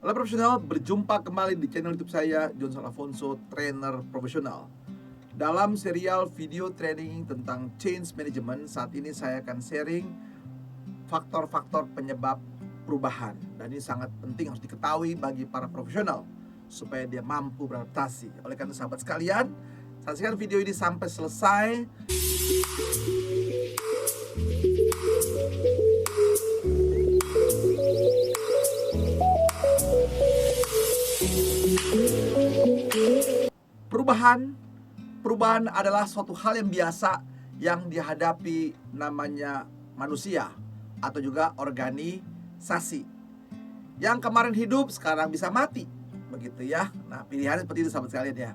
Halo profesional, berjumpa kembali di channel YouTube saya, Johnson Afonso, trainer profesional. Dalam serial video training tentang change management, saat ini saya akan sharing faktor-faktor penyebab perubahan. Dan ini sangat penting harus diketahui bagi para profesional supaya dia mampu beradaptasi. Oleh karena sahabat sekalian, saksikan video ini sampai selesai. Perubahan adalah suatu hal yang biasa yang dihadapi namanya manusia atau juga organisasi. Yang kemarin hidup sekarang bisa mati, begitu ya. Nah, pilihannya seperti itu sahabat sekalian ya.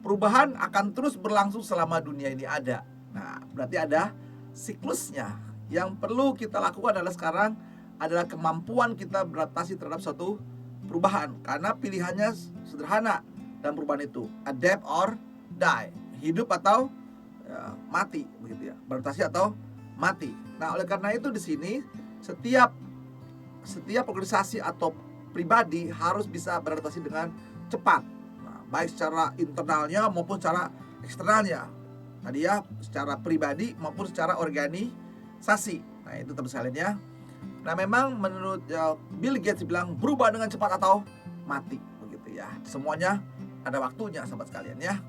Perubahan akan terus berlangsung selama dunia ini ada. Nah, berarti ada siklusnya. Yang perlu kita lakukan adalah sekarang adalah kemampuan kita beradaptasi terhadap suatu perubahan, karena pilihannya sederhana dalam perubahan itu, adapt or die, hidup atau mati, begitu ya, beradaptasi atau mati. Nah, oleh karena itu di sini setiap organisasi atau pribadi harus bisa beradaptasi dengan cepat. Nah, baik secara internalnya maupun secara eksternalnya. Tadi ya, secara pribadi maupun secara organisasi. Nah, itu teman sekalian ya. Nah, memang menurut Bill Gates bilang berubah dengan cepat atau mati, begitu ya. Semuanya ada waktunya sahabat sekalian ya.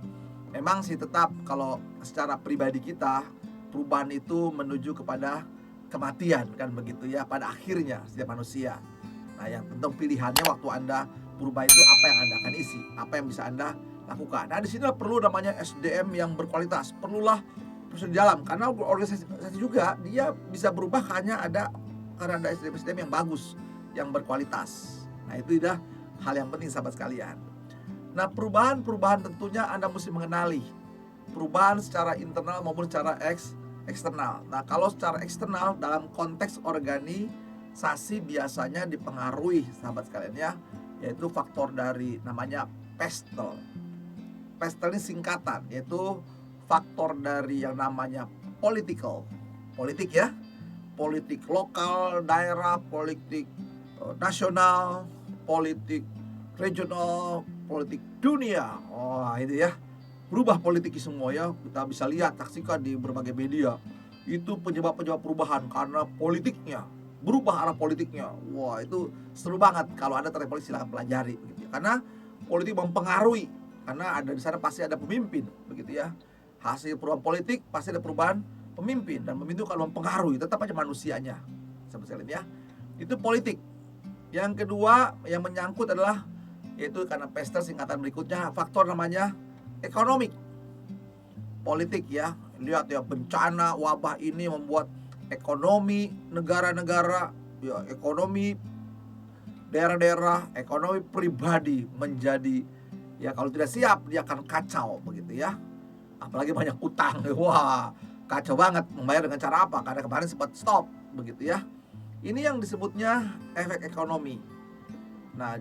Memang sih tetap kalau secara pribadi kita, perubahan itu menuju kepada kematian kan, begitu ya, pada akhirnya setiap manusia. Nah, yang tentu pilihannya waktu Anda berubah itu apa yang Anda akan isi, apa yang bisa Anda lakukan. Nah, di sini perlu namanya SDM yang berkualitas. Perlulah profesional di dalam, karena organisasi juga dia bisa berubah karena ada SDM yang bagus, yang berkualitas. Nah, itu adalah hal yang penting sahabat sekalian. Nah, perubahan tentunya Anda mesti mengenali perubahan secara internal maupun secara eksternal. Nah, kalau secara eksternal dalam konteks organisasi biasanya dipengaruhi sahabat sekalian ya, yaitu faktor dari namanya PESTEL. PESTEL ini singkatan, yaitu faktor dari yang namanya politik ya, politik lokal, daerah, politik nasional, politik regional, politik dunia. Oh, itu ya. Berubah politik semua ya. Kita bisa lihat, saksikan di berbagai media. Itu penyebab-penyebab perubahan karena politiknya. Berubah arah politiknya. Wah, itu seru banget. Kalau Anda tertarik politik silahkan pelajari begitu ya. Karena politik mempengaruhi. Karena ada di sana pasti ada pemimpin, begitu ya. Hasil perubahan politik pasti ada perubahan pemimpin, dan pemimpin itu kalau mempengaruhi tetap aja manusianya. Sahabat sekalian ya. Itu politik. Yang kedua yang menyangkut adalah, yaitu karena PESTEL singkatan berikutnya, faktor namanya ekonomi. Politik ya. Lihat ya, bencana wabah ini membuat ekonomi negara-negara, ya, ekonomi daerah-daerah, ekonomi pribadi menjadi, ya kalau tidak siap dia akan kacau begitu ya. Apalagi banyak utang. Wah, kacau banget. Membayar dengan cara apa? Karena kemarin sempat stop begitu ya. Ini yang disebutnya efek ekonomi. Nah,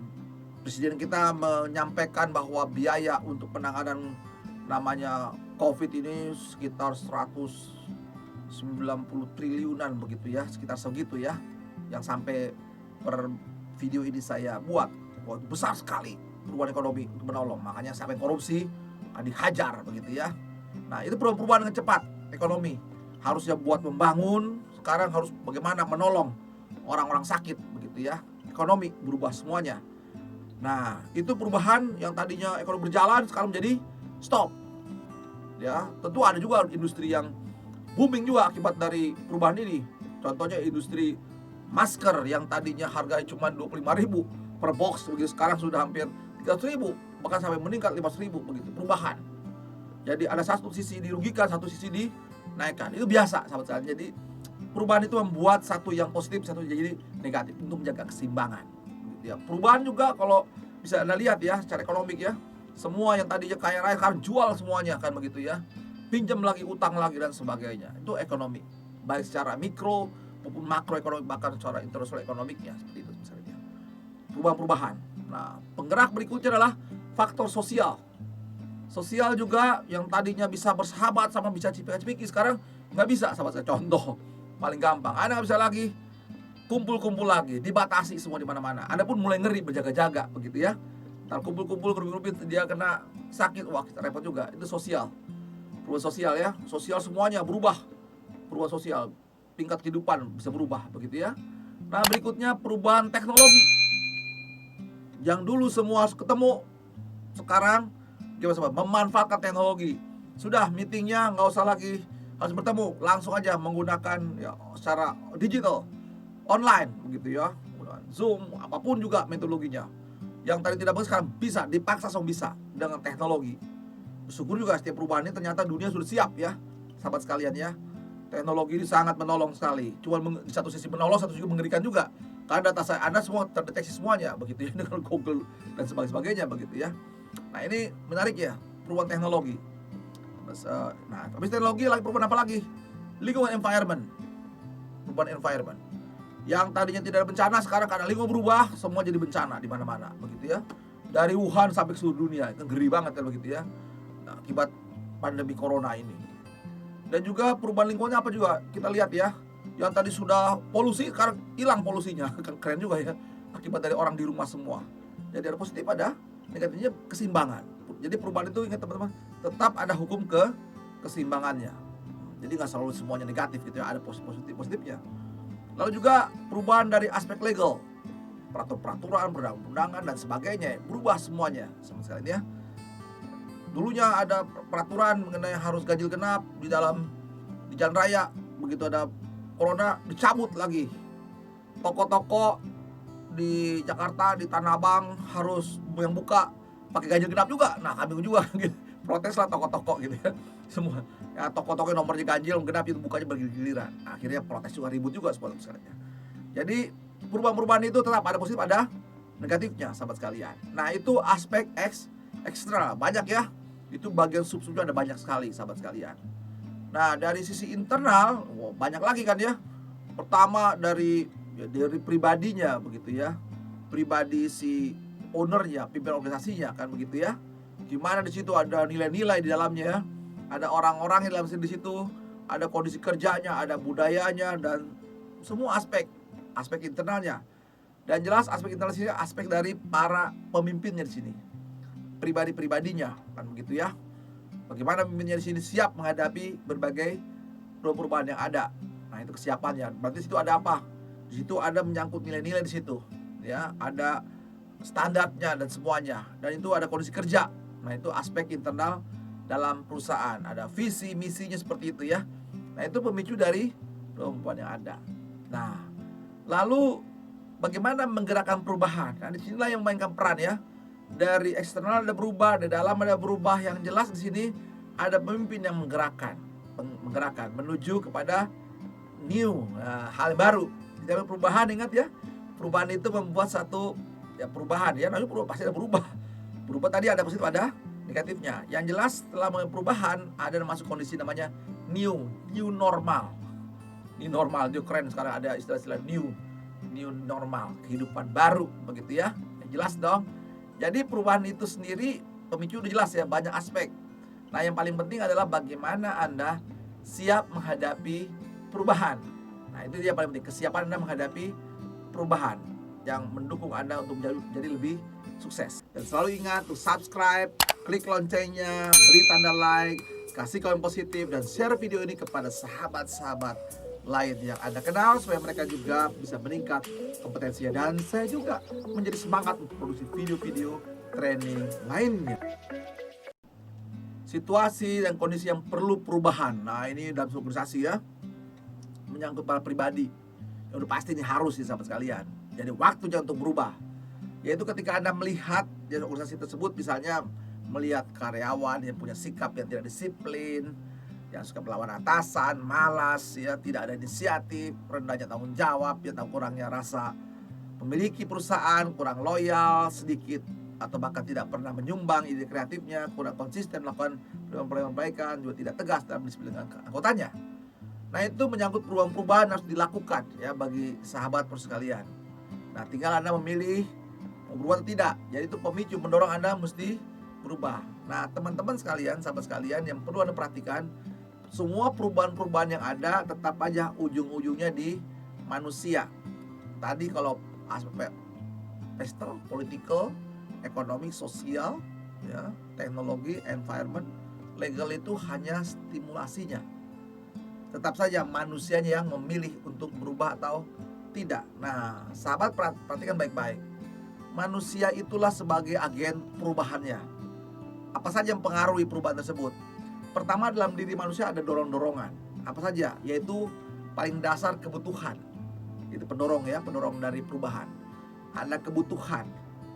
Presiden kita menyampaikan bahwa biaya untuk penanganan namanya COVID ini sekitar 190 triliunan begitu ya, sekitar segitu ya, yang sampai per video ini saya buat. Wah, itu besar sekali perubahan ekonomi untuk menolong, makanya sampai korupsi akan dihajar begitu ya. Nah, itu perubahan dengan cepat ekonomi. Harusnya buat membangun, sekarang harus bagaimana menolong orang-orang sakit begitu ya. Ekonomi berubah semuanya. Nah, itu perubahan yang tadinya ekonomi berjalan sekarang menjadi stop. Ya, tentu ada juga industri yang booming juga akibat dari perubahan ini. Contohnya industri masker yang tadinya harganya cuma 25.000 per box, begitu sekarang sudah hampir 300.000, bahkan sampai meningkat 500.000 begitu. Perubahan. Jadi ada satu sisi dirugikan, satu sisi dinaikkan. Itu biasa sahabat sekalian. Jadi perubahan itu membuat satu yang positif, satu jadi negatif untuk menjaga keseimbangan. Ya, perubahan juga kalau bisa Anda lihat ya secara ekonomik ya, semua yang tadinya kaya raya sekarang jual semuanya kan begitu ya, pinjam lagi, utang lagi dan sebagainya. Itu ekonomi, baik secara mikro maupun makro ekonomi, bahkan secara internasional ekonomiknya seperti itu misalnya. Perubahan-perubahan. Nah, penggerak berikutnya adalah faktor sosial. Sosial juga yang tadinya bisa bersahabat sama bisa cipika-cipiki sekarang nggak bisa sahabat saya. Contoh paling gampang, Anda nggak bisa lagi kumpul-kumpul lagi, dibatasi semua di mana-mana. Anda pun mulai ngeri, berjaga-jaga begitu ya. Ntar kumpul-kumpul, gerubit-gerubit, dia kena sakit, wah kita repot juga. Itu sosial, perubahan sosial ya. Sosial semuanya berubah, perubahan sosial, tingkat kehidupan bisa berubah begitu ya. Nah berikutnya perubahan teknologi. Yang dulu semua harus ketemu, sekarang gimana, memanfaatkan teknologi. Sudah meetingnya nggak usah lagi harus bertemu, langsung aja menggunakan ya secara digital, online begitu ya, Zoom, apapun juga metodologinya. Yang tadi tidak bagus sekarang bisa, dipaksa langsung bisa dengan teknologi. Syukur juga setiap perubahan ini ternyata dunia sudah siap ya, sahabat sekalian ya. Teknologi ini sangat menolong sekali. Cuman di satu sisi menolong, satu sisi mengerikan juga. Karena data Anda semua terdeteksi semuanya begitu ya, dengan Google dan sebagainya begitu ya. Nah ini menarik ya, perubahan teknologi. Nah habis teknologi lagi perubahan apa lagi? Lingkungan environment. Perubahan environment. Yang tadinya tidak ada bencana, sekarang karena lingkungan berubah, semua jadi bencana di mana-mana begitu ya. Dari Wuhan sampai ke seluruh dunia, itu ngeri banget ya begitu ya. Nah, akibat pandemi corona ini. Dan juga perubahan lingkungannya apa juga kita lihat ya. Yang tadi sudah polusi, sekarang hilang polusinya. Keren juga ya, akibat dari orang di rumah semua. Jadi ada positif, ada negatifnya, keseimbangan. Jadi perubahan itu ingat teman-teman, tetap ada hukum keseimbangannya. Jadi nggak selalu semuanya negatif gitu ya, ada positifnya. Lalu juga perubahan dari aspek legal, peraturan, perundang-undangan dan sebagainya berubah semuanya sama sekali ya. Dulunya ada peraturan mengenai harus ganjil genap di jalan raya, begitu ada corona dicabut lagi. Toko-toko di Jakarta, di Tanah Abang harus yang buka pakai ganjil genap juga. Nah kami juga gitu, protes lah toko-toko gitu ya. Semua ya, toko-toko yang nomornya ganjil genap itu bukanya bergiliran. Akhirnya protes juga, ribut juga semua misalnya. Jadi perubahan-perubahan itu tetap ada positif, ada negatifnya sahabat sekalian. Nah itu aspek ekstra banyak ya. Itu bagian sub-subnya ada banyak sekali sahabat sekalian. Nah dari sisi internal banyak lagi kan ya. Pertama dari pribadinya begitu ya, pribadi si ownernya, pimpinan organisasinya kan begitu ya. Gimana di situ ada nilai-nilai di dalamnya ya. Ada orang-orang yang dalam di situ, ada kondisi kerjanya, ada budayanya dan semua aspek internalnya. Dan jelas aspek internal sini aspek dari para pemimpinnya di sini. Pribadi-pribadinya kan begitu ya. Bagaimana pemimpinnya di sini siap menghadapi berbagai perubahan yang ada. Nah, itu kesiapannya. Berarti di situ ada apa? Di situ ada menyangkut nilai-nilai di situ. Ya, ada standarnya dan semuanya. Dan itu ada kondisi kerja. Nah, itu aspek internal dalam perusahaan. Ada visi, misinya seperti itu ya. Nah, itu pemicu dari perubahan yang ada. Nah, lalu bagaimana menggerakkan perubahan? Nah, di sinilah yang memainkan peran ya. Dari eksternal ada berubah, dari dalam ada berubah. Yang jelas di sini ada pemimpin yang menggerakkan menuju kepada new, hal baru. Jadi perubahan, ingat ya, perubahan itu membuat satu ya perubahan ya. Nanti perubahan pasti ada berubah tadi ada positif, ada negatifnya. Yang jelas setelah perubahan ada masuk kondisi namanya new normal. New normal itu keren, sekarang ada istilah-istilah new normal, kehidupan baru begitu ya. Yang jelas dong. Jadi perubahan itu sendiri pemicu udah jelas ya, banyak aspek. Nah yang paling penting adalah bagaimana Anda siap menghadapi perubahan. Nah itu dia paling penting, kesiapan Anda menghadapi perubahan yang mendukung Anda untuk menjadi lebih sukses. Dan selalu ingat untuk subscribe, klik loncengnya, beri tanda like, kasih komen positif, dan share video ini kepada sahabat-sahabat lain yang Anda kenal supaya mereka juga bisa meningkat kompetensinya, dan saya juga menjadi semangat untuk produksi video-video training lainnya. Situasi dan kondisi yang perlu perubahan. Nah ini dalam organisasi ya, menyangkut para pribadi yang udah pasti ini harus ya sahabat sekalian. Jadi waktunya untuk berubah, yaitu ketika Anda melihat di organisasi tersebut, misalnya melihat karyawan yang punya sikap yang tidak disiplin, yang suka melawan atasan, malas ya, tidak ada inisiatif, rendahnya tanggung jawab ya, kurangnya rasa memiliki perusahaan, kurang loyal, sedikit atau bahkan tidak pernah menyumbang ide kreatifnya, kurang konsisten melakukan perbaikan, juga tidak tegas dalam disiplin anggotanya. Nah itu menyangkut perubahan harus dilakukan ya bagi sahabat sekalian. Nah tinggal Anda memilih mau berubah atau tidak. Jadi itu pemicu mendorong Anda mesti berubah. Nah teman-teman sekalian, sahabat sekalian, yang perlu Anda perhatikan, semua perubahan-perubahan yang ada tetap aja ujung-ujungnya di manusia. Tadi kalau aspek pestel, political, ekonomi, sosial, ya, teknologi, environment, legal itu hanya stimulasinya. Tetap saja manusianya yang memilih untuk berubah atau tidak. Nah, sahabat perhatikan baik-baik. Manusia itulah sebagai agen perubahannya. Apa saja yang mempengaruhi perubahan tersebut? Pertama, dalam diri manusia ada dorong-dorongan. Apa saja? Yaitu paling dasar kebutuhan. Itu pendorong ya, pendorong dari perubahan. Ada kebutuhan.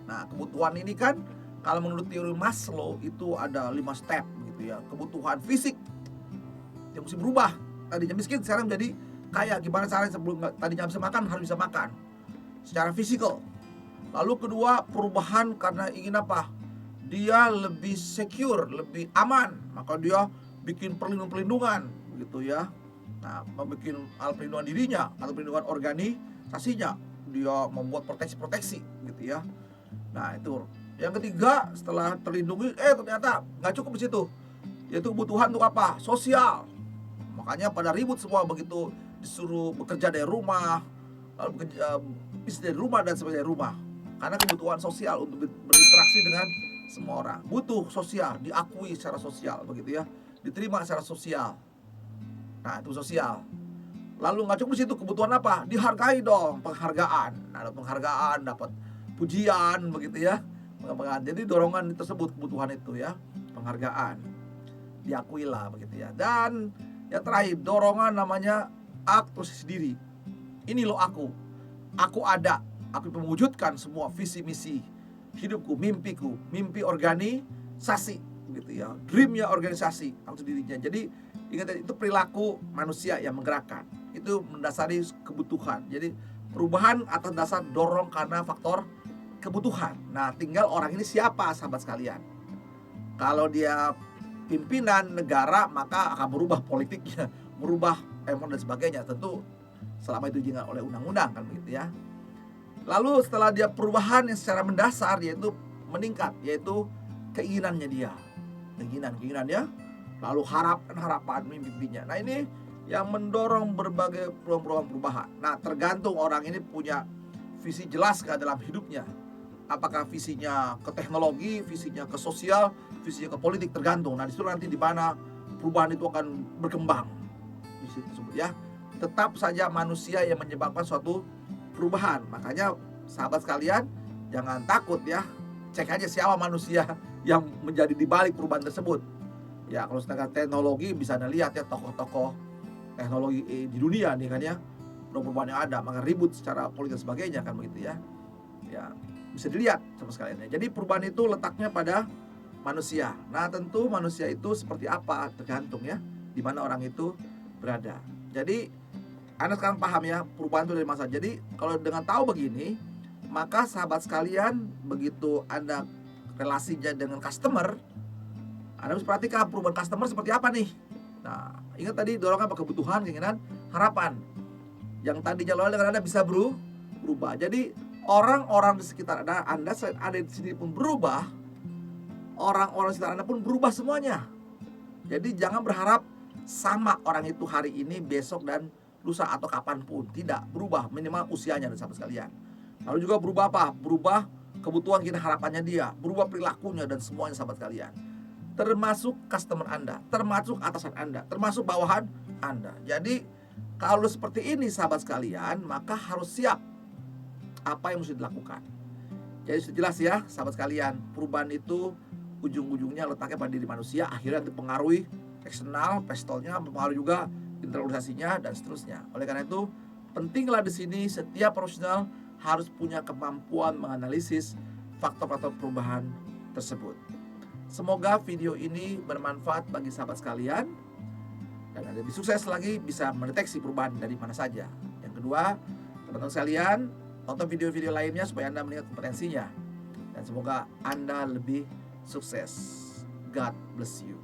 Nah, kebutuhan ini kan kalau menurut teori Maslow itu ada 5 step gitu ya. Kebutuhan fisik yang mesti berubah. Tadinya miskin sekarang menjadi kaya. Gimana caranya sebelum tadinya bisa makan harus bisa makan secara fisikal. Lalu kedua, perubahan karena ingin apa? Dia lebih secure, lebih aman, maka dia bikin perlindungan gitu ya. Nah, membuat alat perlindungan dirinya atau perlindungan organisasinya, dia membuat proteksi gitu ya. Nah, itu. Yang ketiga, setelah terlindungi, ternyata nggak cukup di situ, yaitu kebutuhan untuk apa? Sosial. Makanya pada ribut semua begitu disuruh bekerja dari rumah, lalu bekerja bisnis dari rumah dan sebagainya dari rumah. Karena kebutuhan sosial untuk berinteraksi dengan semua orang. Butuh sosial, diakui secara sosial begitu ya, diterima secara sosial. Nah, itu sosial. Lalu nggak cukup di situ, kebutuhan apa? Dihargai dong, penghargaan. Nah, ada penghargaan, dapat pujian begitu ya. Penghargaan. Jadi dorongan tersebut, kebutuhan itu ya, penghargaan. Diakui lah begitu ya. Dan yang terakhir, dorongan namanya aktualisasi diri. Ini loh aku ada. Aku mewujudkan semua visi misi hidupku, mimpiku, mimpi organisasi gitu ya, dreamnya organisasi atau dirinya. Jadi ingat, itu perilaku manusia yang menggerakkan, itu mendasari kebutuhan. Jadi perubahan atas dasar dorong karena faktor kebutuhan. Nah, tinggal orang ini siapa, sahabat sekalian. Kalau dia pimpinan negara, maka akan berubah politiknya, merubah dan sebagainya. Tentu selama itu diizinkan oleh undang-undang kan begitu ya. Lalu setelah dia perubahan yang secara mendasar, yaitu meningkat, yaitu keinginannya dia, keinginannya, lalu harapan mimpinya. Nah, ini yang mendorong berbagai perubahan. Nah, tergantung orang ini punya visi jelas ke dalam hidupnya. Apakah visinya ke teknologi, visinya ke sosial, visinya ke politik, tergantung. Nah, disitu nanti di mana perubahan itu akan berkembang di situ tersebut ya. Tetap saja manusia yang menyebabkan suatu perubahan. Makanya sahabat sekalian, jangan takut ya. Cek aja siapa manusia yang menjadi di balik perubahan tersebut. Ya, kalau sedangkan teknologi bisa Anda lihat ya, tokoh-tokoh teknologi di dunia nih kan ya, perubahan yang ada, maka ribut secara politik dan sebagainya kan begitu ya. Ya, bisa dilihat sama sekalian ya. Jadi perubahan itu letaknya pada manusia. Nah, tentu manusia itu seperti apa tergantung ya di mana orang itu berada. Jadi Anda sekarang paham ya, perubahan itu dari masa. Jadi kalau dengan tahu begini, maka sahabat sekalian, begitu Anda relasinya dengan customer, Anda harus perhatikan perubahan customer seperti apa nih. Nah, ingat tadi dorongan apa? Kebutuhan, keinginan, harapan. Yang tadinya loyal dengan Anda bisa berubah. Jadi orang-orang di sekitar Anda selain ada di sini pun berubah, orang-orang di sekitar Anda pun berubah semuanya. Jadi jangan berharap sama orang itu hari ini, besok, dan lusa atau kapanpun. Tidak, berubah minimal usianya dan sahabat sekalian. Lalu juga berubah apa? Berubah kebutuhan kita, harapannya dia, berubah perilakunya dan semuanya sahabat sekalian. Termasuk customer Anda, termasuk atasan Anda, termasuk bawahan Anda. Jadi kalau seperti ini sahabat sekalian, maka harus siap apa yang mesti dilakukan. Jadi sudah jelas ya sahabat sekalian, perubahan itu ujung-ujungnya letaknya pada diri manusia, akhirnya dipengaruhi eksternal, pestolnya, mempengaruhi juga internalisasinya dan seterusnya. Oleh karena itu, pentinglah di sini setiap profesional harus punya kemampuan menganalisis faktor-faktor perubahan tersebut. Semoga video ini bermanfaat bagi sahabat sekalian dan Anda lebih sukses lagi bisa mendeteksi perubahan dari mana saja. Yang kedua, teman-teman sekalian, tonton video-video lainnya supaya Anda melihat kompetensinya. Dan semoga Anda lebih sukses. God bless you.